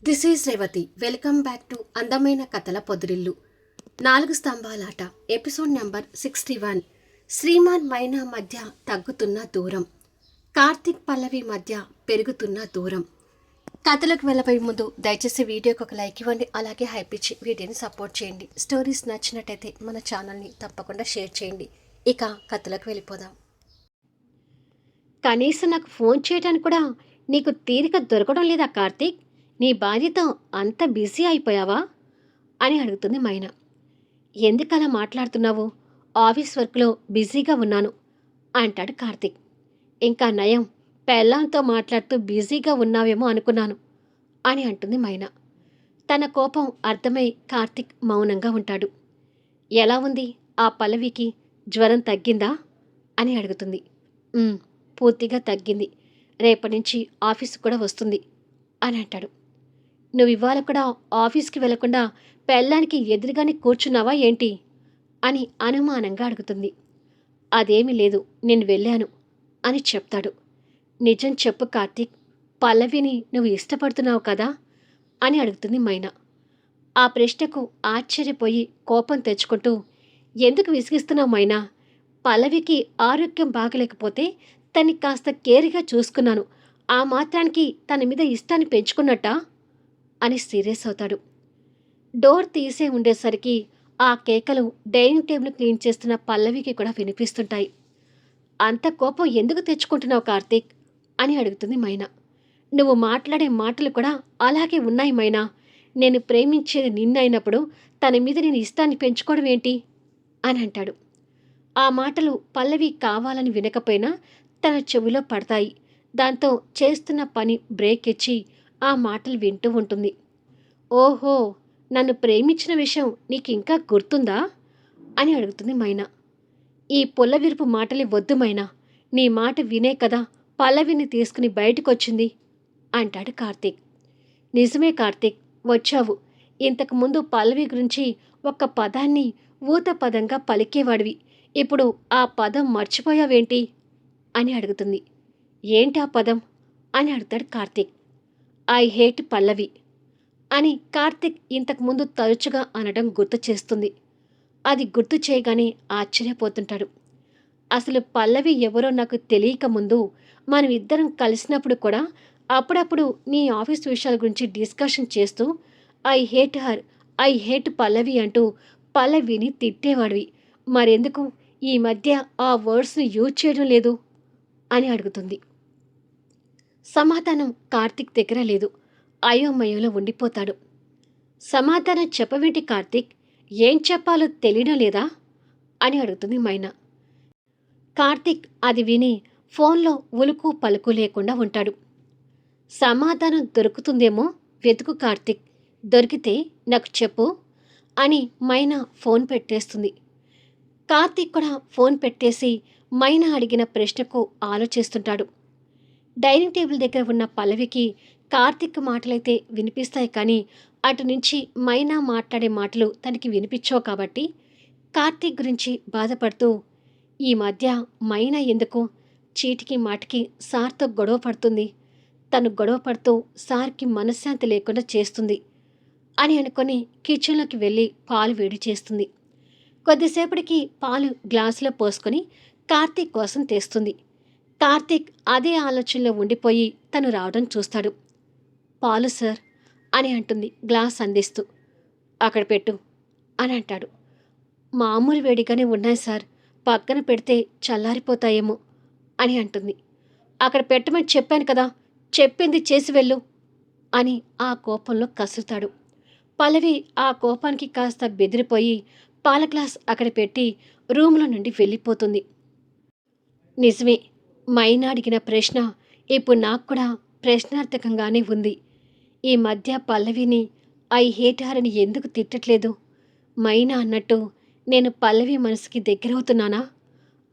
This is Revathi. Welcome back to అందమైన కథల పొదిరిల్లు. 4 స్తంభాలాట episode number 61. Shriman మైనా మధ్య తగ్గుతున్న దూరం, కార్తిక్ పల్లవి మధ్య పెరుగుతున్న దూరం. కథలకు వెళ్ళబోయే ముందు దయచేసి వీడియోకి ఒక లైక్ ఇవ్వండి, అలాగే హైప్ ఇచ్చి వీడియోని సపోర్ట్ చేయండి. స్టోరీస్ నచ్చినట్టయితే మన ఛానల్ని తప్పకుండా షేర్ చేయండి. ఇక కథలకు వెళ్ళిపోదాం. కనీసం నాకు ఫోన్ చేయడానికి కూడా నీకు తీరిక దొరకడం లేదా కార్తీక్? నీ భార్యతో అంత బిజీ అయిపోయావా అని అడుగుతుంది మైనా. ఎందుకలా మాట్లాడుతున్నావు? ఆఫీస్ వర్క్లో బిజీగా ఉన్నాను అంటాడు కార్తీక్. ఇంకా నయం, పెళ్ళాంతో మాట్లాడుతూ బిజీగా ఉన్నావేమో అనుకున్నాను అని అంటుంది మైనా. తన కోపం అర్థమై కార్తీక్ మౌనంగా ఉంటాడు. ఎలా ఉంది ఆ పల్లవికి? జ్వరం తగ్గిందా అని అడుగుతుంది. పూర్తిగా తగ్గింది, రేపటి నుంచి ఆఫీస్ కూడా వస్తుంది అని అంటాడు. నువ్వు ఇవాళ కూడా ఆఫీస్కి వెళ్లకుండా పెళ్ళానికి ఎదురుగానే కూర్చున్నావా ఏంటి అని అనుమానంగా అడుగుతుంది. అదేమీ లేదు, నేను వెళ్ళాను అని చెప్తాడు. నిజం చెప్పు కార్తీక్, పల్లవిని నువ్వు ఇష్టపడుతున్నావు కదా అని అడుగుతుంది మైనా. ఆ ప్రశ్నకు ఆశ్చర్యపోయి కోపం తెచ్చుకుంటూ, ఎందుకు విసిగిస్తున్నావు మైనా? పల్లవికి ఆరోగ్యం బాగలేకపోతే తన్ని కాస్త కేర్గా చూసుకున్నాను, ఆ మాత్రానికి తన మీద ఇష్టాన్ని పెంచుకున్నట్టా అని సీరియస్ అవుతాడు. డోర్ తీసే ఉండేసరికి ఆ కేకలు డైనింగ్ టేబుల్ క్లీన్ చేస్తున్న పల్లవికి కూడా వినిపిస్తుంటాయి. అంత కోపం ఎందుకు తెచ్చుకుంటున్నావు కార్తీక్ అని అడుగుతుంది మైనా. నువ్వు మాట్లాడే మాటలు కూడా అలాగే ఉన్నాయి మైనా. నేను ప్రేమించేది నిన్నైనప్పుడు తన మీద నేను ఇష్టాన్ని పెంచుకోవడం ఏంటి అని అంటాడు. ఆ మాటలు పల్లవి కావాలని వినకపోయినా తన చెవిలో పడతాయి. దాంతో చేస్తున్న పని బ్రేక్ ఇచ్చి ఆ మాటలు వింటూ ఉంటుంది. ఓహో, నన్ను ప్రేమించిన విషయం నీకు ఇంకా గుర్తుందా అని అడుగుతుంది మైనా. ఈ పొల్లవిరుపు మాటలు వద్దు మైనా, నీ మాట వినే కదా పల్లవిని తీసుకుని బయటకొచ్చింది అంటాడు కార్తీక్. నిజమే కార్తీక్, వచ్చావు. ఇంతకుముందు పల్లవి గురించి ఒక్క పదాన్ని ఊత పదంగా పలికేవాడివి, ఇప్పుడు ఆ పదం మర్చిపోయావేంటి అని అడుగుతుంది. ఏంటి ఆ పదం అని అడుగుతాడు కార్తీక్. ఐ హేట్ పల్లవి అని కార్తీక్ ఇంతకుముందు తరచుగా అనడం గుర్తు చేస్తుంది. అది గుర్తు చేయగానే ఆశ్చర్యపోతుంటాడు. అసలు పల్లవి ఎవరో నాకు తెలియక ముందు మనం ఇద్దరం కలిసినప్పుడు కూడా అప్పుడప్పుడు నీ ఆఫీస్ విషయాల గురించి డిస్కషన్ చేస్తూ I hate her, I hate Pallavi అంటూ పల్లవిని తిట్టేవాడివి. మరెందుకు ఈ మధ్య ఆ వర్డ్స్ని యూజ్ చేయడం లేదు అని అడుగుతుంది. సమాధానం కార్తీక్ దగ్గర లేదు. అయోమయంలో ఉండిపోతాడు. సమాధానం చెప్పవేంటి కార్తీక్? ఏం చెప్పాలో తెలియడం లేదా అని అడుగుతుంది మైనా. కార్తీక్ అది విని ఫోన్లో ఉలుకు పలుకు లేకుండా ఉంటాడు. సమాధానం దొరుకుతుందేమో వెతుకు కార్తీక్, దొరికితే నాకు చెప్పు అని మైనా ఫోన్ పెట్టేస్తుంది. కార్తీక్ కూడా ఫోన్ పెట్టేసి మైనా అడిగిన ప్రశ్నకు ఆలోచిస్తుంటాడు. డైనింగ్ టేబుల్ దగ్గర ఉన్న పల్లవికి కార్తీక్ మాటలైతే వినిపిస్తాయి, కానీ అటు నుంచి మైనా మాట్లాడే మాటలు తనకి వినిపించవు. కాబట్టి కార్తీక్ గురించి బాధపడుతూ, ఈ మధ్య మైనా ఎందుకు చీటికి మాటికి సార్తో గొడవ పడుతుంది, తను గొడవ పడుతూ సార్కి మనశ్శాంతి లేకుండా చేస్తుంది అని అనుకొని కిచెన్లోకి వెళ్ళి పాలు వేడి చేస్తుంది. కొద్దిసేపటికి పాలు గ్లాసులో పోసుకొని కార్తీక్ కోసం తెస్తుంది. కార్తీక్ అదే ఆలోచనలో ఉండిపోయి తను రావడం చూస్తాడు. పాలు సార్ అని అంటుంది గ్లాస్ అందిస్తూ. అక్కడ పెట్టు అని అంటాడు. మామూలు వేడిగానే ఉన్నాయి సార్, పక్కన పెడితే చల్లారిపోతాయేమో అని అంటుంది. అక్కడ పెట్టమని చెప్పాను కదా, చెప్పింది చేసి వెళ్ళు అని ఆ కోపంలో కసురుతాడు. పల్లవి ఆ కోపానికి కాస్త బెదిరిపోయి పాల గ్లాస్ అక్కడ పెట్టి రూమ్లో నుండి వెళ్ళిపోతుంది. నిజమే, మైనా అడిగిన ప్రశ్న ఇప్పుడు నాకు కూడా ప్రశ్నార్థకంగానే ఉంది. ఈ మధ్య పల్లవిని ఐ హేట్ హర్ అని ఎందుకు తిట్టట్లేదు? మైనా అన్నట్టు నేను పల్లవి మనసుకి దగ్గరవుతున్నానా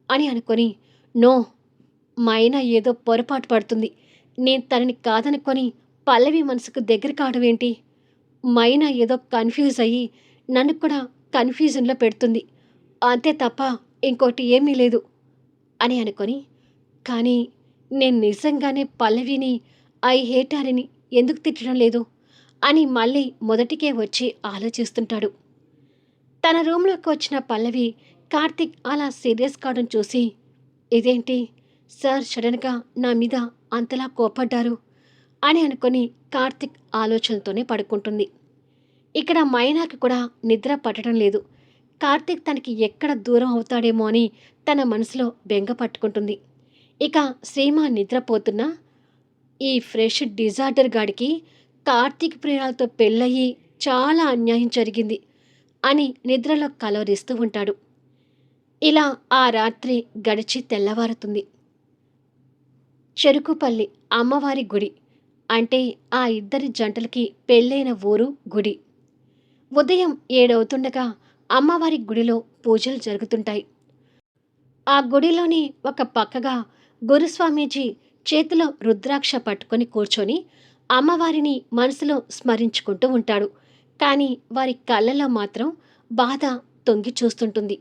అని అనుకొని, నో, మైనా ఏదో పొరపాటు పడుతుంది. నేను తనని కాదనుకొని పల్లవి మనసుకు దగ్గర కావడం ఏంటి? మైనా ఏదో కన్ఫ్యూజ్ అయ్యి నన్ను కూడా కన్ఫ్యూజన్లో పెడుతుంది, అంతే తప్ప ఇంకోటి ఏమీ లేదు అని అనుకొని, కానీ నేను నిజంగానే పల్లవిని ఐ హేట్ హర్ అని ఎందుకు తిట్టడం లేదు? అని మళ్ళీ మొదటికే వచ్చి ఆలోచిస్తుంటాడు. తన రూమ్లోకి వచ్చిన పల్లవి కార్తీక్ అలా సీరియస్ కావడం చూసి, ఇదేంటి సార్ సడన్గా నా మీద అంతలా కోపడ్డారు అని అనుకుని కార్తీక్ ఆలోచనతోనే పడుకుంటుంది. ఇక్కడ మైనాకి కూడా నిద్ర పట్టడం లేదు. కార్తీక్ తనకి ఎక్కడ దూరం అవుతాడేమో అని తన మనసులో బెంగ పట్టుకుంటుంది. ఇక శ్రీమ నిద్రపోతున్నా ఈ ఫ్రెష్ డిజార్డర్ గాడికి కార్తీక్ ప్రియాలతో పెళ్ళయి చాలా అన్యాయం జరిగింది అని నిద్రలో కలవరిస్తూ ఉంటాడు. ఇలా ఆ రాత్రి గడిచి తెల్లవారుతుంది. చెరుకుపల్లి అమ్మవారి గుడి అంటే ఆ ఇద్దరి జంటలకి పెళ్ళైన ఊరు గుడి. ఉదయం 7 అవుతుండగా అమ్మవారి గుడిలో పూజలు జరుగుతుంటాయి. ఆ గుడిలోని ఒక పక్కగా గురుస్వామీజీ చేతిలో రుద్రాక్ష పట్టుకొని కూర్చొని అమ్మవారిని మనసులో స్మరించుకుంటూ ఉంటాడు. కానీ వారి కళ్ళలో మాత్రం బాధ తొంగి చూస్తుంటుంది.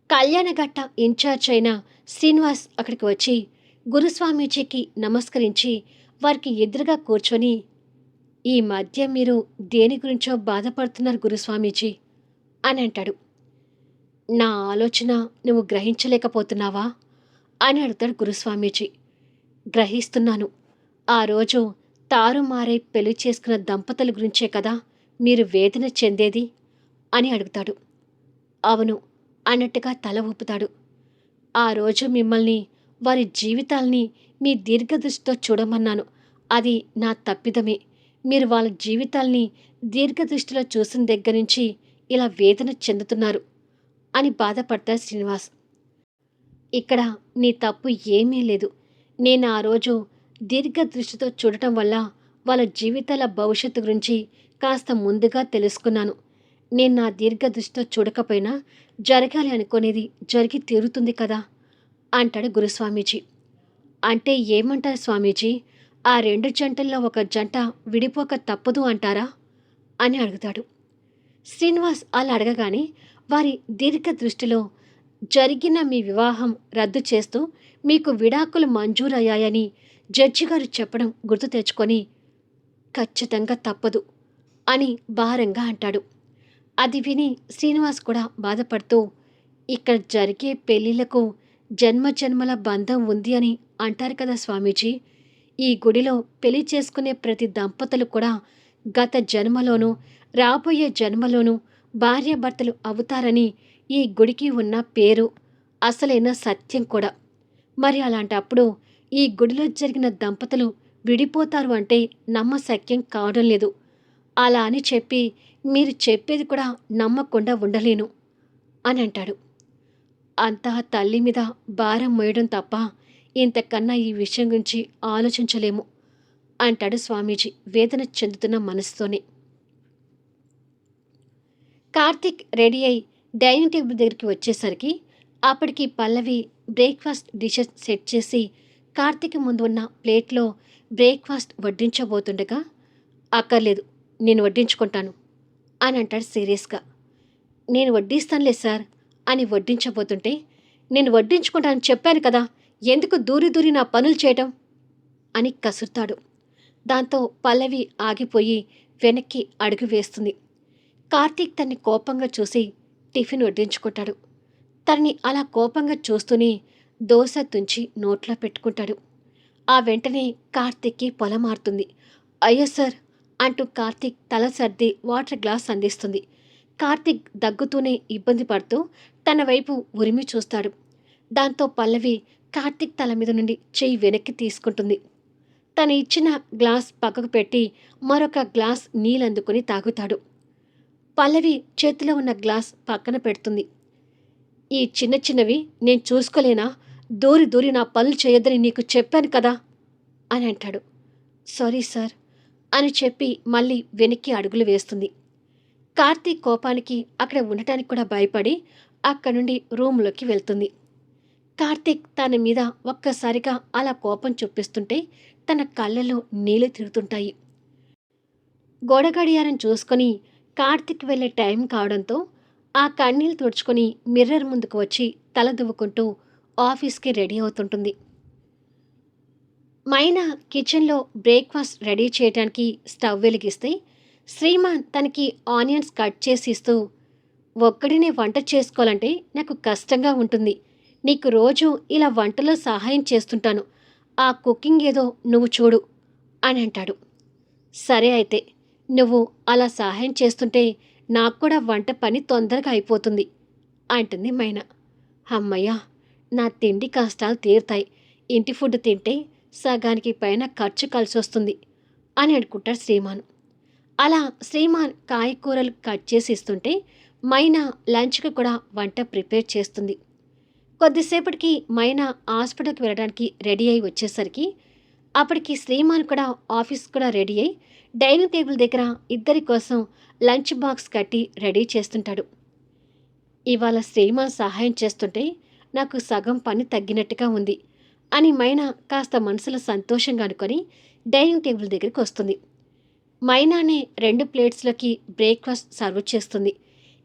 కళ్యాణఘట్ట ఇన్ఛార్జ్ అయిన శ్రీనివాస్ అక్కడికి వచ్చి గురుస్వామీజీకి నమస్కరించి వారికి ఎదురుగా కూర్చొని, ఈ మధ్య మీరు దేని గురించో బాధపడుతున్నారు గురుస్వామీజీ అని అంటాడు. నా ఆలోచన నువ్వు గ్రహించలేకపోతున్నావా అని అడుగుతాడు గురుస్వామీజీ. గ్రహిస్తున్నాను. ఆ రోజు తారుమారై పెళ్లి చేసుకున్న దంపతుల గురించే కదా మీరు వేదన చెందేది అని అడుగుతాడు. అవును అన్నట్టుగా తల ఊపుతాడు. ఆ రోజు మిమ్మల్ని వారి జీవితాల్ని మీ దీర్ఘదృష్టితో చూడమన్నాను. అది నా తప్పిదమే. మీరు వాళ్ళ జీవితాల్ని దీర్ఘదృష్టిలో చూసిన దగ్గర నుంచి ఇలా వేదన చెందుతున్నారు అని బాధపడతాడు శ్రీనివాస్. ఇక్కడ నీ తప్పు ఏమీ లేదు. నేను ఆ రోజు దీర్ఘదృష్టితో చూడటం వల్ల వాళ్ళ జీవితాల భవిష్యత్తు గురించి కాస్త ముందుగా తెలుసుకున్నాను. నేను నా దీర్ఘదృష్టితో చూడకపోయినా జరగాలి అనుకునేది జరిగి తీరుతుంది కదా అంటాడు గురుస్వామీజీ. అంటే ఏమంటారు స్వామీజీ? ఆ 2 జంటల్లో ఒక జంట విడిపోక తప్పదు అంటారా అని అడుగుతాడు. శ్రీనివాస్ అలా అడగగానే వారి దీర్ఘదృష్టిలో జరిగిన మీ వివాహం రద్దు చేస్తూ మీకు విడాకులు మంజూరయ్యాయని జడ్జి గారు చెప్పడం గుర్తు తెచ్చుకొని, ఖచ్చితంగా తప్పదు అని భారంగా అంటాడు. అది విని శ్రీనివాస్ కూడా బాధపడుతూ, ఇక్కడ జరిగే పెళ్ళిళ్ళకు జన్మజన్మల బంధం ఉంది అని అంటారు కదా స్వామీజీ. ఈ గుడిలో పెళ్లి చేసుకునే ప్రతి దంపతులు కూడా గత జన్మలోనూ రాబోయే జన్మలోనూ భార్యాభర్తలు అవుతారని ఈ గుడికి ఉన్న పేరు, అసలైన సత్యం కూడా. మరి అలాంటప్పుడు ఈ గుడిలో జరిగిన దంపతులు విడిపోతారు అంటే నమ్మశక్యం కావడం లేదు. అలా అని చెప్పి మీరు చెప్పేది కూడా నమ్మకుండా ఉండలేను అని అంటాడు. అంతా తల్లి మీద భారం మోయడం తప్ప ఇంతకన్నా ఈ విషయం గురించి ఆలోచించలేము అంటాడు స్వామీజీ వేదన చెందుతున్న మనసుతోనే. కార్తీక్ రెడీ అయి డైనింగ్ టేబుల్ దగ్గరికి వచ్చేసరికి అప్పటికి పల్లవి బ్రేక్ఫాస్ట్ డిషెస్ సెట్ చేసి కార్తీక్ ముందు ఉన్న ప్లేట్లో బ్రేక్ఫాస్ట్ వడ్డించబోతుండగా, అక్కర్లేదు నేను వడ్డించుకుంటాను అని అంటాడు సీరియస్గా. నేను వడ్డిస్తానులే సార్ అని వడ్డించబోతుంటే, నేను వడ్డించుకుంటానని చెప్పాను కదా, ఎందుకు దూరి దూరి నా పనులు చేయటం అని కసురుతాడు. దాంతో పల్లవి ఆగిపోయి వెనక్కి అడుగు వేస్తుంది. కార్తీక్ తన్ని కోపంగా చూసి టిఫిన్ వడ్డించుకుంటాడు. తనని అలా కోపంగా చూస్తూనే దోశ తుంచి నోట్లో పెట్టుకుంటాడు. ఆ వెంటనే కార్తీక్కి పొలమారుతుంది. అయ్యో సార్ అంటూ కార్తీక్ తల సర్ది వాటర్ గ్లాస్ అందిస్తుంది. కార్తీక్ దగ్గుతూనే ఇబ్బంది పడుతూ తన వైపు ఉరిమి చూస్తాడు. దాంతో పల్లవి కార్తీక్ తల మీద నుండి చెయ్యి వెనక్కి తీసుకుంటుంది. తను ఇచ్చిన గ్లాస్ పక్కకు పెట్టి మరొక గ్లాస్ నీళ్ళందుకుని తాగుతాడు. పల్లవి చేతిలో ఉన్న గ్లాస్ పక్కన పెడుతుంది. ఈ చిన్న చిన్నవి నేను చూసుకోలేనా? దూరి దూరి నా పనులు చేయొద్దని నీకు చెప్పాను కదా అని అంటాడు. సారీ సార్ అని చెప్పి మళ్ళీ వెనక్కి అడుగులు వేస్తుంది. కార్తీక్ కోపానికి అక్కడ ఉండటానికి కూడా భయపడి అక్కడి నుండి రూమ్లోకి వెళ్తుంది. కార్తీక్ తన మీద ఒక్కసారిగా అలా కోపం చూపిస్తుంటే తన కళ్ళలో నీళ్లు తిరుగుతుంటాయి. గోడగడియారం చూసుకొని కార్తీక్ వెళ్ళే టైం కావడంతో ఆ కన్నీళ్ళు తుడుచుకొని మిర్రర్ ముందుకు వచ్చి తల దువ్వుకుంటూ ఆఫీస్కి రెడీ అవుతుంటుంది. మైనా కిచెన్లో బ్రేక్ఫాస్ట్ రెడీ చేయడానికి స్టవ్ వెలిగిస్తే శ్రీమాన్ తనకి ఆనియన్స్ కట్ చేసి ఇస్తూ, ఒక్కడినే వంట చేసుకోవాలంటే నాకు కష్టంగా ఉంటుంది. నీకు రోజు ఇలా వంటలో సహాయం చేస్తుంటాను. ఆ కుకింగ్ ఏదో నువ్వు చూడు అని అంటాడు. సరే అయితే, నువ్వు అలా సహాయం చేస్తుంటే నాకు కూడా వంట పని తొందరగా అయిపోతుంది అంటుంది మైనా. హమ్మయ్య! నా తిండి కష్టాలు తీరుతాయి. ఇంటి ఫుడ్ తింటే సగానికి పైన ఖర్చు కలిసొస్తుంది అని అనుకుంటాడు శ్రీమాన్. అలా శ్రీమాన్ కాయకూరలు కట్ చేసి ఇస్తుంటే మైనా లంచ్కి కూడా వంట ప్రిపేర్ చేస్తుంది. కొద్దిసేపటికి మైనా హాస్పిటల్కి వెళ్ళడానికి రెడీ అయి వచ్చేసరికి అప్పటికి శ్రీమాన్ కూడా ఆఫీస్ కూడా రెడీ అయి డైనింగ్ టేబుల్ దగ్గర ఇద్దరి కోసం లంచ్ బాక్స్ కట్టి రెడీ చేస్తుంటాడు. ఇవాళ శ్రీమాన్ సహాయం చేస్తుంటే నాకు సగం పని తగ్గినట్టుగా ఉంది అని మైనా కాస్త మనసులో సంతోషంగా అనుకొని డైనింగ్ టేబుల్ దగ్గరికి వస్తుంది. మైనానే 2 ప్లేట్స్లోకి బ్రేక్ఫాస్ట్ సర్వ్ చేస్తుంది.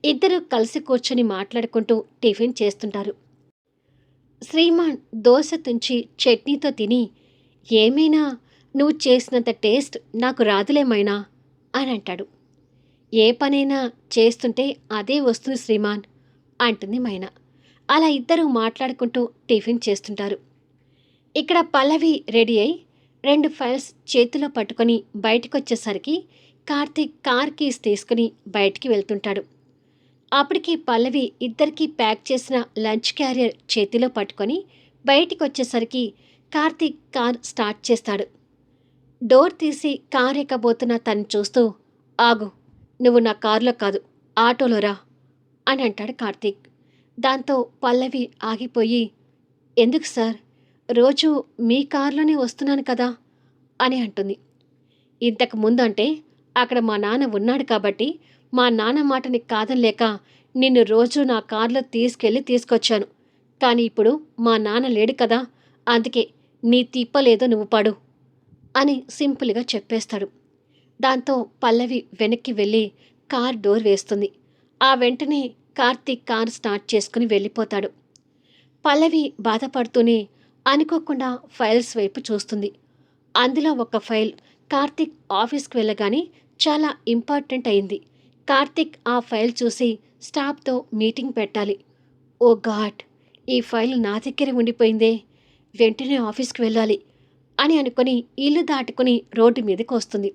ఇద్దరు కలిసి కూర్చొని మాట్లాడుకుంటూ టిఫిన్ చేస్తుంటారు. శ్రీమాన్ దోశ తుంచి చట్నీతో తిని, ఏమైనా నువ్వు చేసినంత టేస్ట్ నాకు రాదులేమైనా అని అంటాడు. ఏ పనైనా చేస్తుంటే అదే వస్తుంది శ్రీమాన్ అంటుంది మైనా. అలా ఇద్దరు మాట్లాడుకుంటూ టిఫిన్ చేస్తుంటారు. ఇక్కడ పల్లవి రెడీ అయి 2 ఫైల్స్ చేతిలో పట్టుకొని బయటకొచ్చేసరికి కార్తీక్ కార్ కీస్ తీసుకుని బయటికి వెళ్తుంటాడు. అప్పటికి పల్లవి ఇద్దరికీ ప్యాక్ చేసిన లంచ్ క్యారియర్ చేతిలో పట్టుకొని బయటికొచ్చేసరికి కార్తీక్ కార్ స్టార్ట్ చేస్తాడు. డోర్ తీసి కార్ ఎక్కబోతున్న తను చూస్తూ, ఆగు, నువ్వు నా కారులో కాదు, ఆటోలో రా అని అంటాడు కార్తీక్. దాంతో పల్లవి ఆగిపోయి, ఎందుకు సార్, రోజు మీ కారులోనే వస్తున్నాను కదా అని అంటుంది. ఇంతకు ముందంటే అక్కడ మా నాన్న ఉన్నాడు కాబట్టి మా నాన్న మాటని కాదనలేక నిన్ను రోజు నా కారులో తీసుకొచ్చాను. కానీ ఇప్పుడు మా నాన్న లేడు కదా, అందుకే నీ తిప్పలేదో నువ్వు పడు అని సింపుల్గా చెప్పేస్తాడు. దాంతో పల్లవి వెనక్కి వెళ్ళి కార్ డోర్ వేస్తుంది. ఆ వెంటనే కార్తీక్ కార్ స్టార్ట్ చేసుకుని వెళ్ళిపోతాడు. పల్లవి బాధపడుతూనే అనుకోకుండా ఫైల్స్ వైపు చూస్తుంది. అందులో ఒక ఫైల్ కార్తీక్ ఆఫీస్కి వెళ్ళగానే చాలా ఇంపార్టెంట్ అయింది. కార్తీక్ ఆ ఫైల్ చూసి స్టాఫ్తో మీటింగ్ పెట్టాలి. ఓ గాడ్, ఈ ఫైల్ నా దగ్గరే ఉండిపోయిందే, వెంటనే ఆఫీస్కి వెళ్ళాలి అని అనుకుని ఇల్లు దాటుకుని రోడ్డు మీదకి వస్తుంది.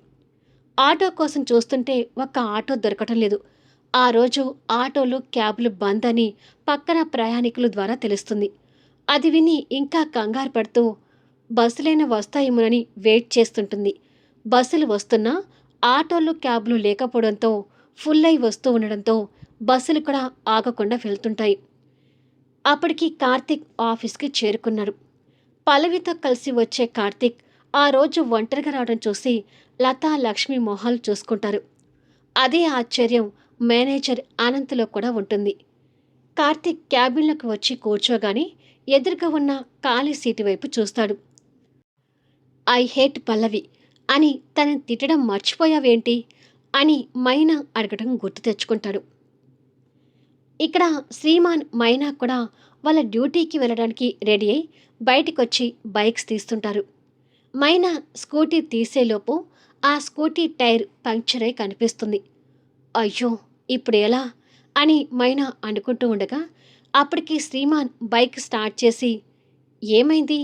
ఆటో కోసం చూస్తుంటే ఒక్క ఆటో దొరకటం లేదు. ఆ రోజు ఆటోలు క్యాబ్లు బంద్ అని పక్కన ప్రయాణికుల ద్వారా తెలుస్తుంది. అది విని ఇంకా కంగారు పడుతూ బస్సులైనా వస్తాయేమోనని వెయిట్ చేస్తుంటుంది. బస్సులు వస్తున్నా ఆటోలు క్యాబ్లు లేకపోవడంతో ఫుల్ అయి వస్తూ ఉండడంతో బస్సులు కూడా ఆగకుండా వెళ్తుంటాయి. అప్పటికి కార్తీక్ ఆఫీస్కి చేరుకున్నాడు. పల్లవితో కలిసి వచ్చే కార్తీక్ ఆ రోజు ఒంటరిగా రావడం చూసి లతా లక్ష్మి మొహాలు చూసుకుంటారు. అదే ఆశ్చర్యం మేనేజర్ అనంత్లో కూడా ఉంటుంది. కార్తీక్ క్యాబిన్లోకి వచ్చి కూర్చోగానే ఎదురుగా ఉన్న ఖాళీ సీటు వైపు చూస్తాడు. ఐ హేట్ పల్లవి అని తనని తిట్టడం మర్చిపోయావేంటి అని మైనా అడగడం గుర్తు తెచ్చుకుంటాడు. ఇక్కడ శ్రీమాన్ మైనా కూడా వాళ్ళ డ్యూటీకి వెళ్ళడానికి రెడీ అయి బయటికొచ్చి బైక్స్ తీస్తుంటారు. మైనా స్కూటీ తీసేలోపు ఆ స్కూటీ టైర్ పంక్చర్ అయి కనిపిస్తుంది. అయ్యో, ఇప్పుడు ఎలా అని మైనా అనుకుంటూ ఉండగా అప్పటికి శ్రీమాన్ బైక్ స్టార్ట్ చేసి, ఏమైంది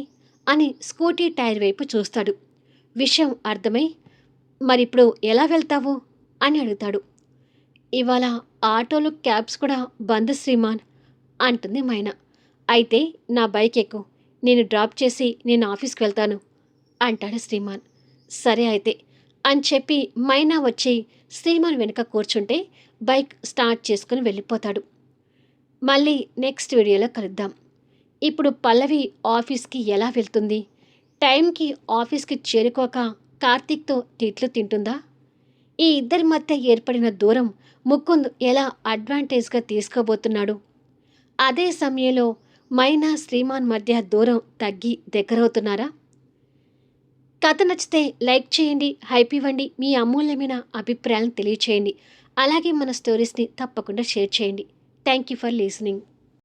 అని స్కూటీ టైర్ వైపు చూస్తాడు. విషయం అర్థమై, మరిప్పుడు ఎలా వెళ్తావు అని అడుగుతాడు. ఇవాళ ఆటోలు క్యాబ్స్ కూడా బంద్ శ్రీమాన్ అంటుంది మైనా. అయితే నా బైక్ ఎక్కు, నేను డ్రాప్ చేసి నేను ఆఫీస్కి వెళ్తాను అంటాడు శ్రీమాన్. సరే అయితే అని చెప్పి మైనా వచ్చి శ్రీమాన్ వెనుక కూర్చుంటే బైక్ స్టార్ట్ చేసుకుని వెళ్ళిపోతాడు. మళ్ళీ నెక్స్ట్ వీడియోలో కలుద్దాం. ఇప్పుడు పల్లవి ఆఫీస్కి ఎలా వెళ్తుంది? టైంకి ఆఫీస్కి చేరుకోక కార్తీక్తో తిట్లు తింటుందా? ఈ ఇద్దరి మధ్య ఏర్పడిన దూరం ముకుంద్ ఎలా అడ్వాంటేజ్గా తీసుకోబోతున్నాడు? అదే సమయంలో మైనా శ్రీమాన్ మధ్య దూరం తగ్గి దగ్గరవుతున్నారా? కథ నచ్చితే లైక్ చేయండి, హైప్ ఇవ్వండి, మీ అమూల్యమైన అభిప్రాయాలను తెలియచేయండి. అలాగే మన స్టోరీస్ని తప్పకుండా షేర్ చేయండి. Thank you for listening.